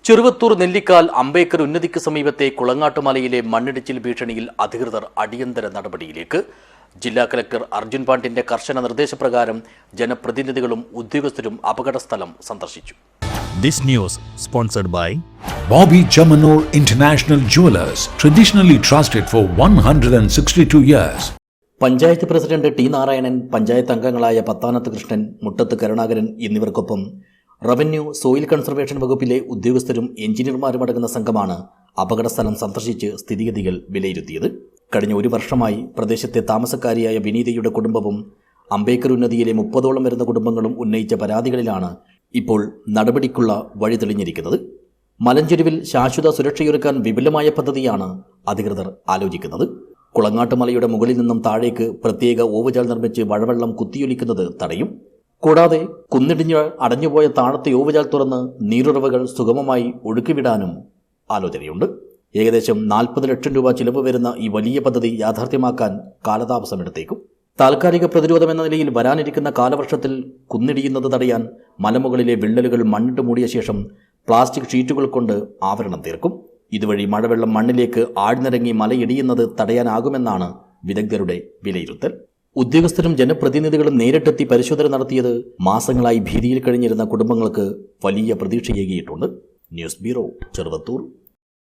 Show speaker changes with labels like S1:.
S1: ചെറുവത്തൂർ നെല്ലിക്കാൽ അംബേദ്കർ ഉന്നതിക്ക് സമീപത്തെ കുളങ്ങാട്ടുമലയിലെ മണ്ണിടിച്ചിൽ ഭീഷണിയിൽ അധികൃതർ അടിയന്തര നടപടിയിലേക്ക്. ജില്ലാ കലക്ടർ അർജുൻ പാണ്ഡ്യന്റെ കർശന നിർദ്ദേശപ്രകാരം ജനപ്രതിനിധികളും ഉദ്യോഗസ്ഥരും അപകടസ്ഥലം സന്ദർശിച്ചു.
S2: This news sponsored by
S3: Bobby Chamanur International Jewelers, traditionally trusted for 162 years.
S1: Panchayat president T Narayanan, panchayat അംഗങ്ങളായ പത്താനത്ത് കൃഷ്ണൻ, മുട്ടത്ത് കരുണാകരൻ എന്നിവർക്കൊപ്പം റവന്യൂ, സോയിൽ കൺസർവേഷൻ വകുപ്പിലെ ഉദ്യോഗസ്ഥരും എഞ്ചിനീയർമാരും അടങ്ങുന്ന സംഘമാണ് അപകടസ്ഥലം സന്ദർശിച്ച് സ്ഥിതിഗതികൾ വിലയിരുത്തിയത്. കഴിഞ്ഞ ഒരു വർഷമായി പ്രദേശത്തെ താമസക്കാരിയായ വിനീതയുടെ കുടുംബവും അംബേദ്കർ ഉന്നതിയിലെ 30ഓളം വരുന്ന കുടുംബങ്ങളും ഉന്നയിച്ച പരാതികളിലാണ് ഇപ്പോൾ നടപടിക്കുള്ള വഴി തെളിഞ്ഞിരിക്കുന്നത്. മലഞ്ചെരുവിൽ ശാശ്വത സുരക്ഷയൊരുക്കാൻ വിപുലമായ പദ്ധതിയാണ് അധികൃതർ ആലോചിക്കുന്നത്. കുളങ്ങാട്ടുമലയുടെ മുകളിൽ നിന്നും താഴേക്ക് പ്രത്യേക ഓവുചാൽ നിർമ്മിച്ച് മഴവെള്ളം കുത്തിയൊലിക്കുന്നത് തടയും. കൂടാതെ കുന്നിടിഞ്ഞ് അടഞ്ഞുപോയ താഴത്തെ ഓവുചാൽ തുറന്ന് നീരുറവകൾ സുഗമമായി ഒഴുക്കിവിടാനും ആലോചനയുണ്ട്. ഏകദേശം 40 ലക്ഷം രൂപ ചിലവ് വരുന്ന ഈ വലിയ പദ്ധതി യാഥാർത്ഥ്യമാക്കാൻ കാലതാമസമെടുത്തേക്കും. താൽക്കാലിക പ്രതിരോധം എന്ന നിലയിൽ വരാനിരിക്കുന്ന കാലവർഷത്തിൽ കുന്നിടിയുന്നത് തടയാൻ മലമുകളിലെ വിള്ളലുകൾ മണ്ണിട്ട് മൂടിയ ശേഷം പ്ലാസ്റ്റിക് ഷീറ്റുകൾ കൊണ്ട് ആവരണം തീർക്കും. ഇതുവഴി മഴവെള്ളം മണ്ണിലേക്ക് ആഴ്ന്നിറങ്ങി മലയിടിയുന്നത് തടയാനാകുമെന്നാണ് വിദഗ്ധരുടെ വിലയിരുത്തൽ. ഉദ്യോഗസ്ഥരും ജനപ്രതിനിധികളും നേരിട്ടെത്തി പരിശോധന നടത്തിയത് മാസങ്ങളായി ഭീതിയിൽ കഴിഞ്ഞിരുന്ന കുടുംബങ്ങൾക്ക് വലിയ പ്രതീക്ഷയേകിയിട്ടുണ്ട്. News bureau, Cheruvathur.